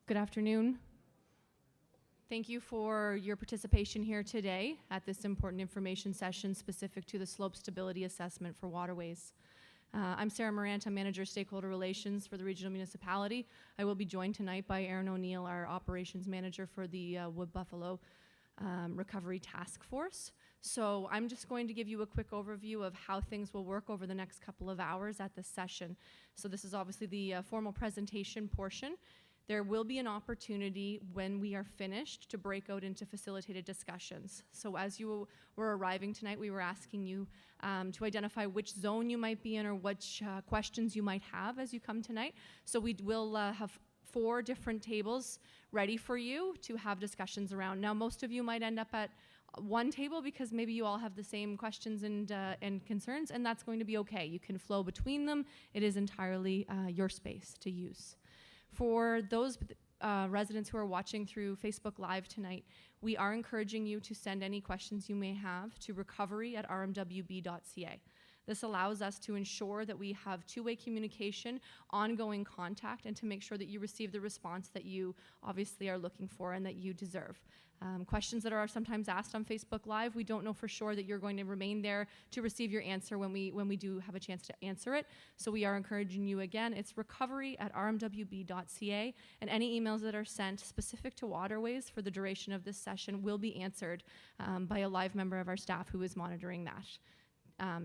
Good afternoon. Thank you for your participation here today at this important information session specific to the slope stability assessment for Waterways. I'm Sarah Morant, I'm Manager of Stakeholder Relations for the Regional Municipality. I will be joined tonight by Aaron O'Neill, our Operations Manager for the Wood Buffalo Recovery Task Force. So I'm just going to give you a quick overview of how things will work over the next couple of hours at this session. So this is obviously the formal presentation portion. There will be an opportunity when we are finished to break out into facilitated discussions. So as you were arriving tonight, we were asking you to identify which zone you might be in or which questions you might have as you come tonight. So we will have 4 different tables ready for you to have discussions around. Now, most of you might end up at one table because maybe you all have the same questions and concerns, and that's going to be okay. You can flow between them. It is entirely your space to use. For those residents who are watching through Facebook Live tonight, we are encouraging you to send any questions you may have to recovery@rmwb.ca. This allows us to ensure that we have two-way communication, ongoing contact, and to make sure that you receive the response that you obviously are looking for and that you deserve. Questions that are sometimes asked on Facebook Live, we don't know for sure that you're going to remain there to receive your answer when we do have a chance to answer it. So we are encouraging you again. It's recovery@rmwb.ca, and any emails that are sent specific to Waterways for the duration of this session will be answered by a live member of our staff who is monitoring that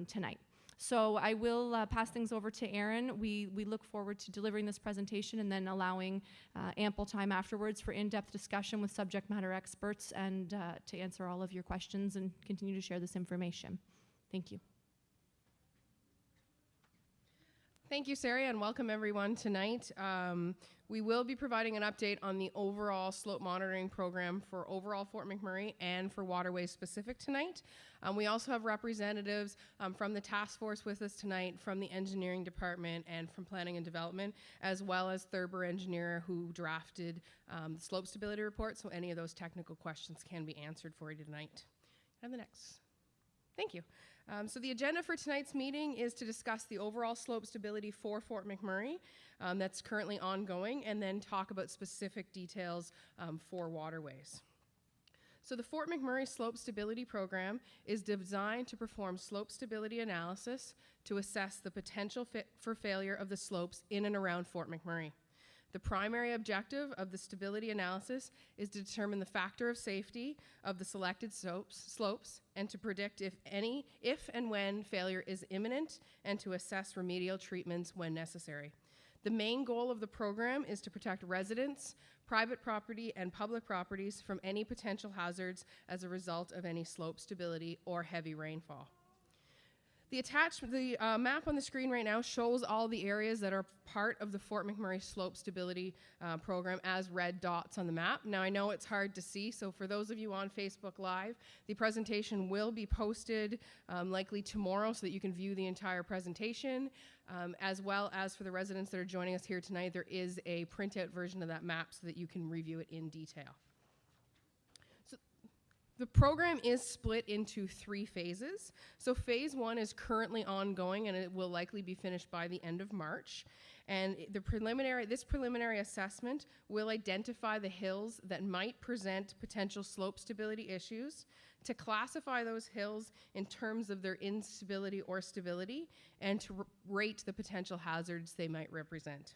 tonight. So I will pass things over to Aaron. We look forward to delivering this presentation and then allowing ample time afterwards for in-depth discussion with subject matter experts and to answer all of your questions and continue to share this information. Thank you. Thank you, Sarah, and welcome everyone tonight. We will be providing an update on the overall slope monitoring program for overall Fort McMurray and for Waterways specific tonight. We also have representatives from the task force with us tonight, from the engineering department and from planning and development, as well as Thurber engineer who drafted the slope stability report, so any of those technical questions can be answered for you tonight. And the next. Thank you. So the agenda for tonight's meeting is to discuss the overall slope stability for Fort McMurray that's currently ongoing, and then talk about specific details for Waterways. So the Fort McMurray Slope Stability Program is designed to perform slope stability analysis to assess the potential for failure of the slopes in and around Fort McMurray. The primary objective of the stability analysis is to determine the factor of safety of the selected slopes and to predict if and when failure is imminent, and to assess remedial treatments when necessary. The main goal of the program is to protect residents, private property, and public properties from any potential hazards as a result of any slope stability or heavy rainfall. The map on the screen right now shows all the areas that are part of the Fort McMurray Slope Stability Program as red dots on the map. Now, I know it's hard to see, so for those of you on Facebook Live, the presentation will be posted likely tomorrow so that you can view the entire presentation, as well as for the residents that are joining us here tonight, there is a printout version of that map so that you can review it in detail. The program is split into 3 phases. So phase 1 is currently ongoing and it will likely be finished by the end of March. And this preliminary assessment will identify the hills that might present potential slope stability issues, to classify those hills in terms of their instability or stability, and to rate the potential hazards they might represent.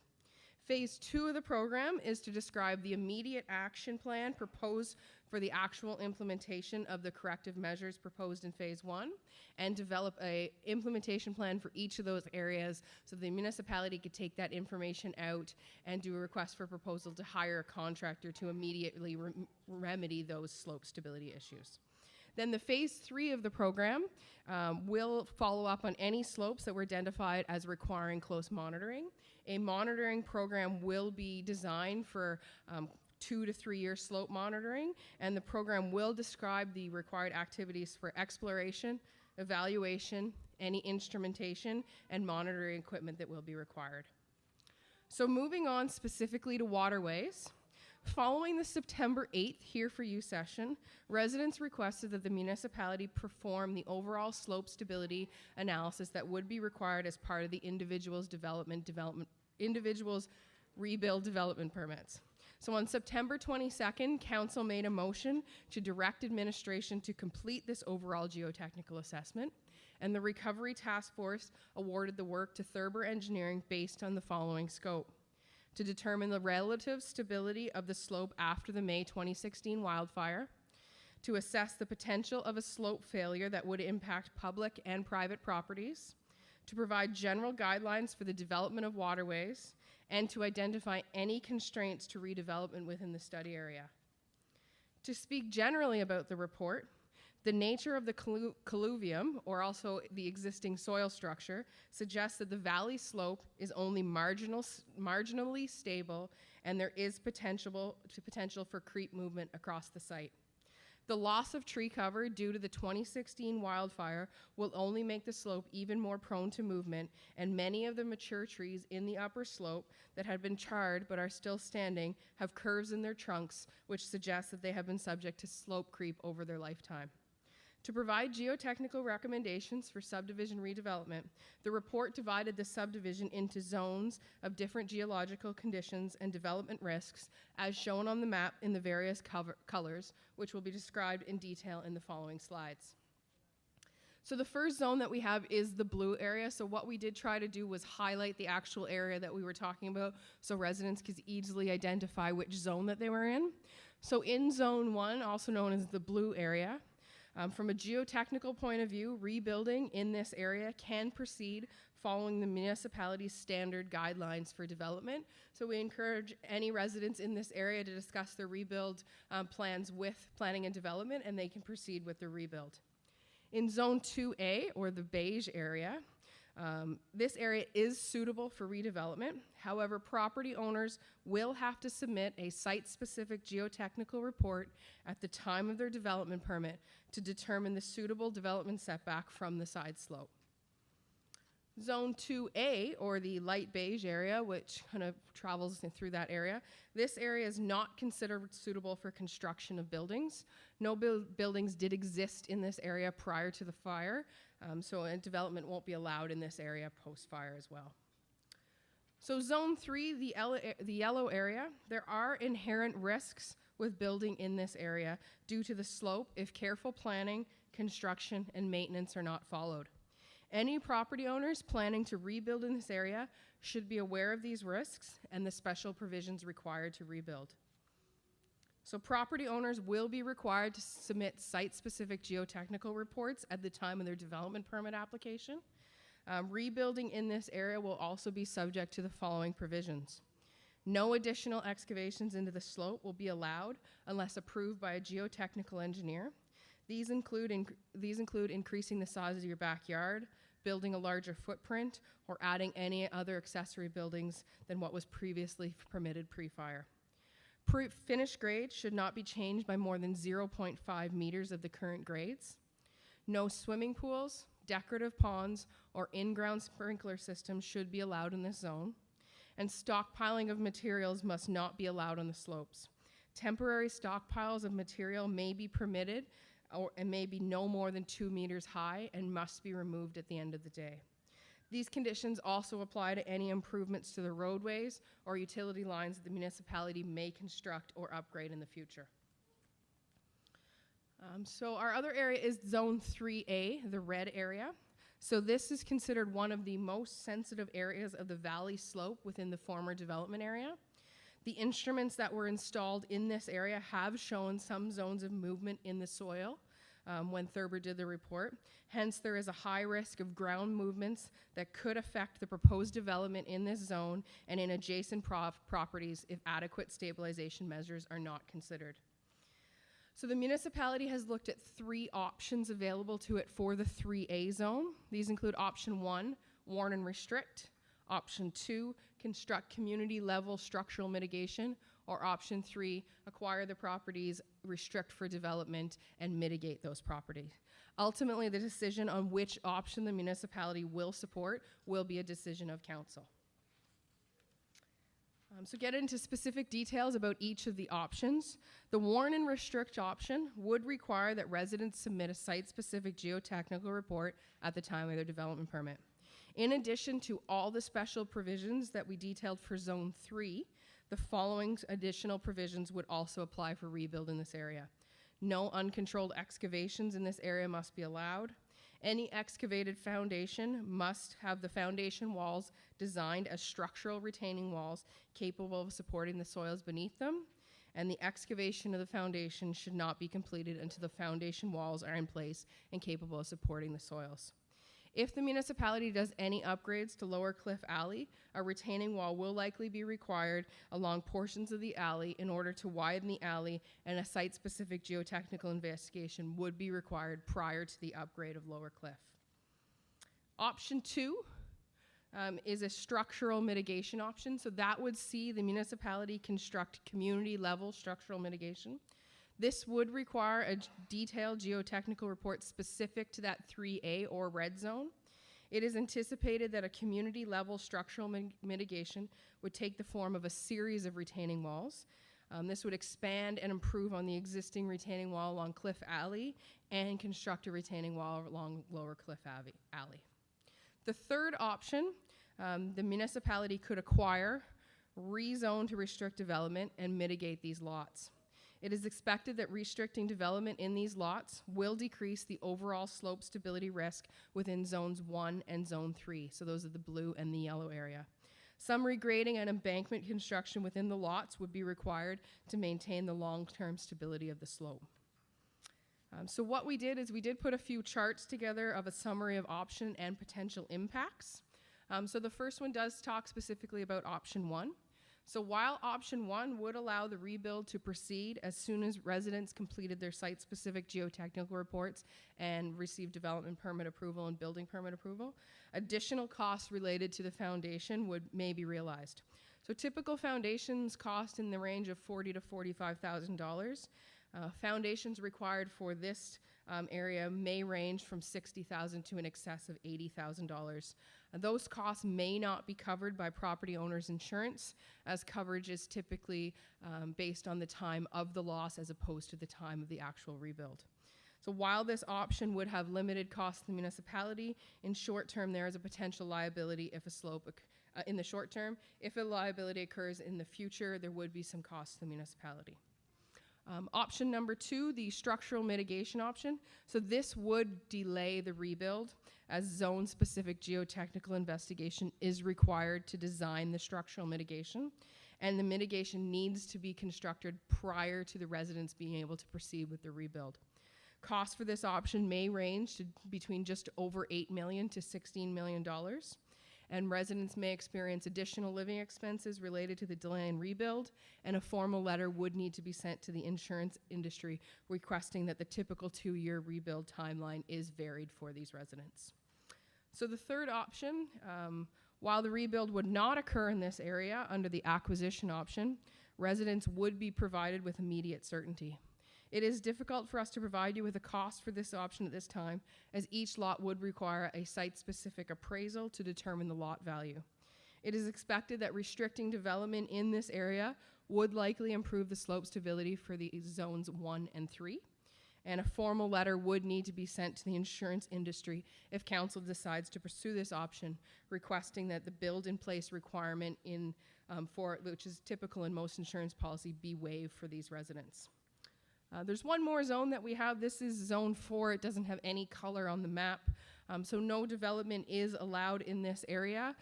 Phase 2 of the program is to describe the immediate action plan proposed for the actual implementation of the corrective measures proposed in phase 1, and develop an implementation plan for each of those areas so the municipality could take that information out and do a request for proposal to hire a contractor to immediately remedy those slope stability issues. Then the phase 3 of the program will follow up on any slopes that were identified as requiring close monitoring. A monitoring program will be designed for 2 to 3 year slope monitoring, and the program will describe the required activities for exploration, evaluation, any instrumentation, and monitoring equipment that will be required. So moving on specifically to Waterways. Following the September 8th Here For You session, residents requested that the municipality perform the overall slope stability analysis that would be required as part of the individual's rebuild development permits. So on September 22nd, Council made a motion to direct administration to complete this overall geotechnical assessment, and the Recovery Task Force awarded the work to Thurber Engineering based on the following scope: to determine the relative stability of the slope after the May 2016 wildfire, to assess the potential of a slope failure that would impact public and private properties, to provide general guidelines for the development of waterways, and to identify any constraints to redevelopment within the study area. To speak generally about the report, the nature of the colluvium, or also the existing soil structure, suggests that the valley slope is only marginally stable, and there is potential for creep movement across the site. The loss of tree cover due to the 2016 wildfire will only make the slope even more prone to movement, and many of the mature trees in the upper slope that had been charred but are still standing have curves in their trunks, which suggests that they have been subject to slope creep over their lifetime. To provide geotechnical recommendations for subdivision redevelopment, the report divided the subdivision into zones of different geological conditions and development risks, as shown on the map in the various colors, which will be described in detail in the following slides. So the first zone that we have is the blue area. So what we did try to do was highlight the actual area that we were talking about so residents could easily identify which zone that they were in. So in zone 1, also known as the blue area, from a geotechnical point of view, rebuilding in this area can proceed following the municipality's standard guidelines for development. So we encourage any residents in this area to discuss their rebuild plans with planning and development, and they can proceed with the rebuild. In Zone 2A, or the beige area, this area is suitable for redevelopment. However, property owners will have to submit a site-specific geotechnical report at the time of their development permit to determine the suitable development setback from the side slope. Zone 2A, or the light beige area, which kind of travels through that area, this area is not considered suitable for construction of buildings. No buildings did exist in this area prior to the fire, so development won't be allowed in this area post-fire as well. So Zone 3, the yellow area, there are inherent risks with building in this area due to the slope if careful planning, construction, and maintenance are not followed. Any property owners planning to rebuild in this area should be aware of these risks and the special provisions required to rebuild. So property owners will be required to submit site-specific geotechnical reports at the time of their development permit application. Rebuilding in this area will also be subject to the following provisions. No additional excavations into the slope will be allowed unless approved by a geotechnical engineer. These include increasing the size of your backyard, building a larger footprint, or adding any other accessory buildings than what was previously permitted pre-fire. Finished grades should not be changed by more than 0.5 meters of the current grades. No swimming pools, decorative ponds, or in-ground sprinkler systems should be allowed in this zone. And stockpiling of materials must not be allowed on the slopes. Temporary stockpiles of material may be permitted and may be no more than 2 meters high and must be removed at the end of the day. These conditions also apply to any improvements to the roadways or utility lines that the municipality may construct or upgrade in the future. So our other area is Zone 3A, the red area. So this is considered one of the most sensitive areas of the valley slope within the former development area. The instruments that were installed in this area have shown some zones of movement in the soil when Thurber did the report. Hence, there is a high risk of ground movements that could affect the proposed development in this zone and in adjacent properties if adequate stabilization measures are not considered. So the municipality has looked at 3 options available to it for the 3A zone. These include option 1, warn and restrict, option 2, construct community level structural mitigation, or option 3, acquire the properties, restrict for development, and mitigate those properties. Ultimately, the decision on which option the municipality will support will be a decision of council. So get into specific details about each of the options. The warn and restrict option would require that residents submit a site-specific geotechnical report at the time of their development permit. In addition to all the special provisions that we detailed for Zone 3, the following additional provisions would also apply for rebuild in this area. No uncontrolled excavations in this area must be allowed. Any excavated foundation must have the foundation walls designed as structural retaining walls capable of supporting the soils beneath them, and the excavation of the foundation should not be completed until the foundation walls are in place and capable of supporting the soils. If the municipality does any upgrades to Lower Cliff Alley, a retaining wall will likely be required along portions of the alley in order to widen the alley, and a site-specific geotechnical investigation would be required prior to the upgrade of Lower Cliff. Option 2 is a structural mitigation option. So that would see the municipality construct community-level structural mitigation. This would require a detailed geotechnical report specific to that 3A or red zone. It is anticipated that a community-level structural mitigation would take the form of a series of retaining walls. This would expand and improve on the existing retaining wall along Cliff Alley and construct a retaining wall along Lower Cliff Alley. The third option, the municipality could acquire, rezone to restrict development, and mitigate these lots. It is expected that restricting development in these lots will decrease the overall slope stability risk within zones 1 and zone 3. So those are the blue and the yellow area. Some regrading and embankment construction within the lots would be required to maintain the long-term stability of the slope. So what we did is we did put a few charts together of a summary of option and potential impacts. So the first one does talk specifically about option 1. So while option 1 would allow the rebuild to proceed as soon as residents completed their site-specific geotechnical reports and received development permit approval and building permit approval, additional costs related to the foundation may be realized. So typical foundations cost in the range of $40,000 to $45,000. Foundations required for this area may range from $60,000 to in excess of $80,000. Those costs may not be covered by property owner's insurance, as coverage is typically based on the time of the loss as opposed to the time of the actual rebuild. So while this option would have limited cost to the municipality, in short term there is a potential liability if a slope, in the short term, if a liability occurs in the future, there would be some cost to the municipality. Option number 2, the structural mitigation option. So this would delay the rebuild as zone-specific geotechnical investigation is required to design the structural mitigation, and the mitigation needs to be constructed prior to the residents being able to proceed with the rebuild. Costs for this option may range to between just over $8 million to $16 million. And residents may experience additional living expenses related to the delay in rebuild, and a formal letter would need to be sent to the insurance industry requesting that the typical 2-year rebuild timeline is varied for these residents. So the third option, while the rebuild would not occur in this area under the acquisition option, residents would be provided with immediate certainty. It is difficult for us to provide you with a cost for this option at this time, as each lot would require a site-specific appraisal to determine the lot value. It is expected that restricting development in this area would likely improve the slope stability for the zones 1 and 3, and a formal letter would need to be sent to the insurance industry if council decides to pursue this option, requesting that the build-in-place requirement which is typical in most insurance policy, be waived for these residents. There's one more zone that we have. This is zone 4. It doesn't have any color on the map. So no development is allowed in this area,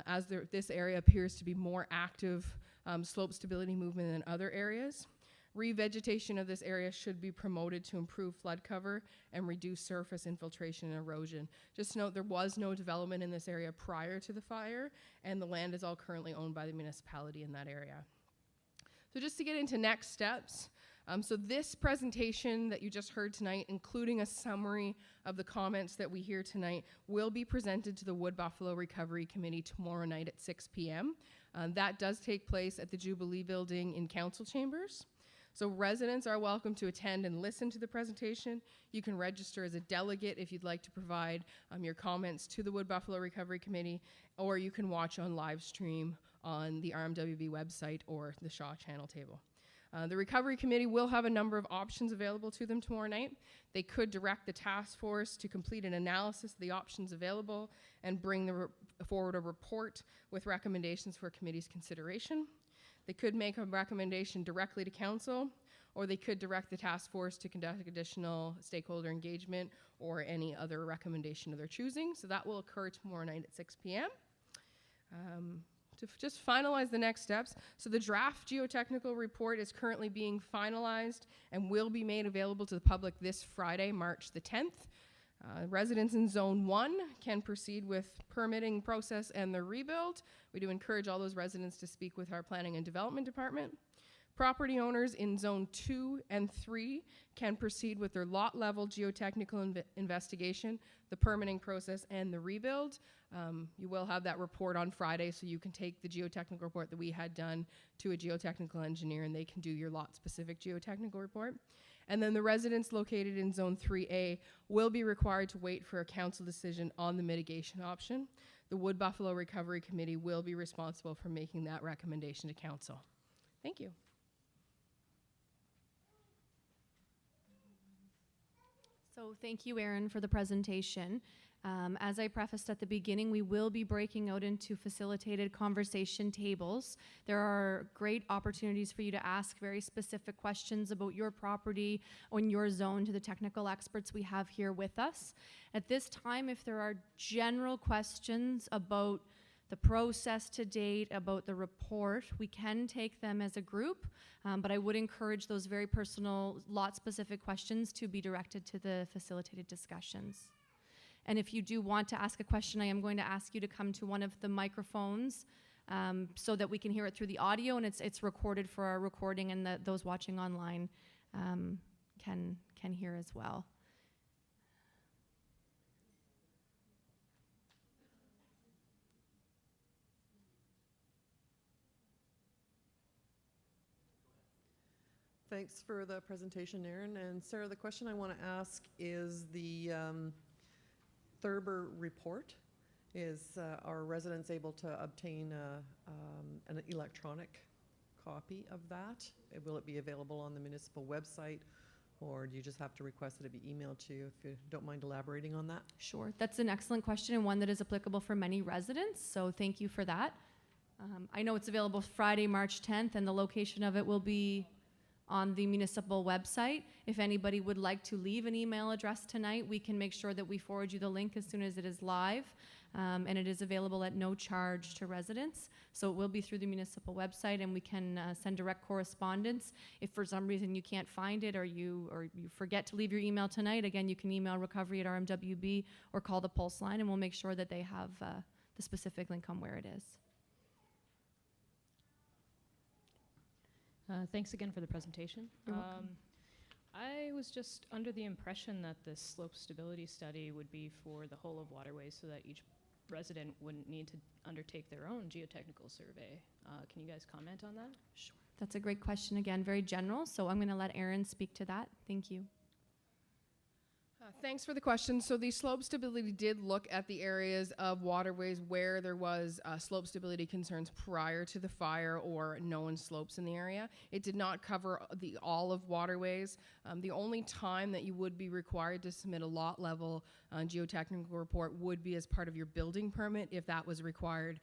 as this area appears to be more active slope stability movement than other areas. Revegetation of this area should be promoted to improve flood cover and reduce surface infiltration and erosion. Just note there was no development in this area prior to the fire, and the land is all currently owned by the municipality in that area. So just to get into next steps, so this presentation that you just heard tonight, including a summary of the comments that we hear tonight, will be presented to the Wood Buffalo Recovery Committee tomorrow night at 6 p.m. That does take place at the Jubilee Building in Council Chambers. So residents are welcome to attend and listen to the presentation. You can register as a delegate if you'd like to provide your comments to the Wood Buffalo Recovery Committee, or you can watch on live stream on the RMWB website or the Shaw Channel table. The Recovery Committee will have a number of options available to them tomorrow night. They could direct the task force to complete an analysis of the options available and bring forward a report with recommendations for committee's consideration. They could make a recommendation directly to council, or they could direct the task force to conduct additional stakeholder engagement or any other recommendation of their choosing. So that will occur tomorrow night at 6 p.m. To just finalize the next steps, so the draft geotechnical report is currently being finalized and will be made available to the public this Friday, March the 10th. Residents in Zone 1 can proceed with permitting process and their rebuild. We do encourage all those residents to speak with our Planning and Development Department. Property owners in Zone 2 and 3 can proceed with their lot level geotechnical investigation, the permitting process, and the rebuild. You will have that report on Friday, so you can take the geotechnical report that we had done to a geotechnical engineer, and they can do your lot-specific geotechnical report. And then the residents located in Zone 3A will be required to wait for a council decision on the mitigation option. The Wood Buffalo Recovery Committee will be responsible for making that recommendation to council. Thank you. So thank you, Erin, for the presentation. As I prefaced at the beginning, we will be breaking out into facilitated conversation tables. There are great opportunities for you to ask very specific questions about your property or in your zone to the technical experts we have here with us. At this time, if there are general questions about the process to date, about the report, we can take them as a group, but I would encourage those very personal, lot-specific questions to be directed to the facilitated discussions. And if you do want to ask a question, I am going to ask you to come to one of the microphones so that we can hear it through the audio, and it's recorded for our recording, and those watching online can hear as well. Thanks for the presentation, Erin. And Sarah, the question I want to ask is the Thurber report. Are residents able to obtain an electronic copy of that? Will it be available on the municipal website, or do you just have to request that it be emailed to you? If you don't mind elaborating on that. Sure, that's an excellent question and one that is applicable for many residents, so thank you for that. I know it's available Friday, March 10th, and the location of it will be on the municipal website. If anybody would like to leave an email address tonight, we can make sure that we forward you the link as soon as it is live, and it is available at no charge to residents. So it will be through the municipal website, and we can send direct correspondence. If for some reason you can't find it or you forget to leave your email tonight, again, you can email recovery@rmwb or call the Pulse line, and we'll make sure that they have the specific link on where it is. Thanks again for the presentation. You're welcome. I was just under the impression that the slope stability study would be for the whole of Waterways so that each resident wouldn't need to undertake their own geotechnical survey. Can you guys comment on that? Sure. That's a great question, again, very general, so I'm going to let Erin speak to that. Thank you. Thanks for the question. So the slope stability did look at the areas of waterways where there was slope stability concerns prior to the fire or known slopes in the area. It did not cover all of waterways. The only time that you would be required to submit a lot level geotechnical report would be as part of your building permit, if that was required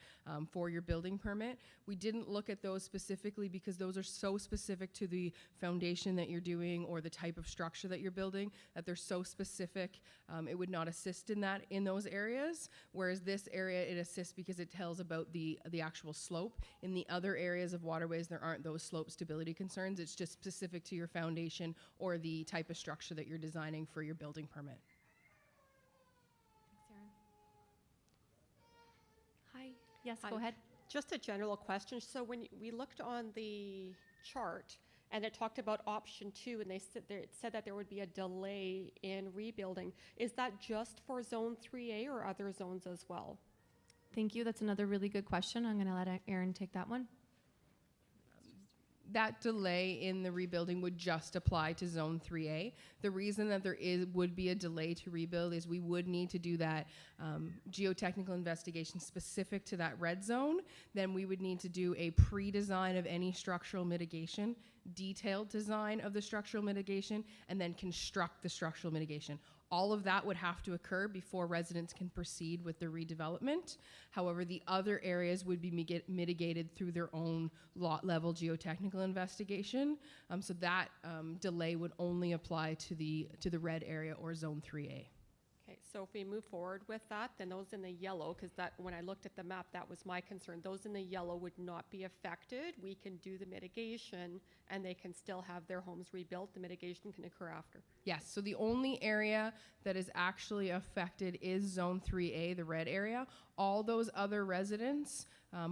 for your building permit. We didn't look at those specifically because those are so specific to the foundation that you're doing or the type of structure that you're building that they're so specific. It would not assist in those areas, whereas this area it assists because it tells about the actual slope. In the other areas of waterways, there aren't those slope stability concerns. It's just specific to your foundation or the type of structure that you're designing for your building permit. Thanks, Erin. Hi. Yes, Hi. go ahead. Just a general question. So when we looked on the chart and it talked about option 2 and it said that there would be a delay in rebuilding, is that just for zone 3A or other zones as well? Thank you. That's another really good question. I'm going to let Erin take that one. That delay in the rebuilding would just apply to zone 3A. The reason that there would be a delay to rebuild is we would need to do that geotechnical investigation specific to that red zone. Then we would need to do a pre-design of any structural mitigation, detailed design of the structural mitigation, and then construct the structural mitigation. All of that would have to occur before residents can proceed with the redevelopment. However, the other areas would be mitigated through their own lot level geotechnical investigation. So that delay would only apply to the red area or Zone 3A. Okay, so if we move forward with that, then those in the yellow, because that, when I looked at the map, that was my concern. Those in the yellow would not be affected. We can do the mitigation and they can still have their homes rebuilt. The mitigation can occur after. Yes, so the only area that is actually affected is Zone 3A, the red area. All those other residents,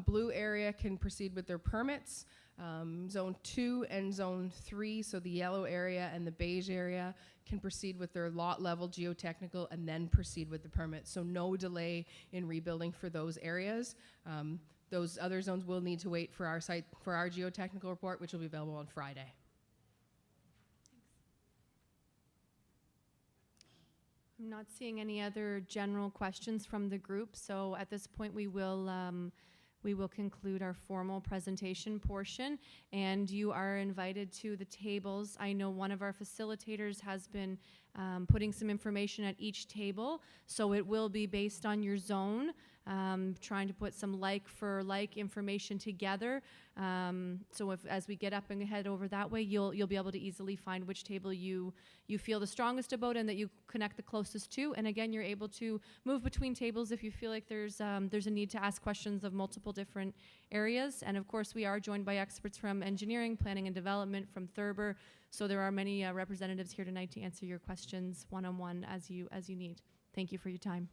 blue area can proceed with their permits. Zone 2 and Zone 3, so the yellow area and the beige area, can proceed with their lot level geotechnical and then proceed with the permit. So no delay in rebuilding for those areas. Those other zones will need to wait for our geotechnical report, which will be available on Friday. I'm not seeing any other general questions from the group, so at this point we will conclude our formal presentation portion, and you are invited to the tables. I know one of our facilitators has been putting some information at each table, so it will be based on your zone, trying to put some like for like information together. So as we get up and head over that way, you'll be able to easily find which table you feel the strongest about and that you connect the closest to. And again, you're able to move between tables if you feel like there's a need to ask questions of multiple different areas. And of course, we are joined by experts from engineering, planning and development, from Thurber. So there are many representatives here tonight to answer your questions one-on-one as you need. Thank you for your time.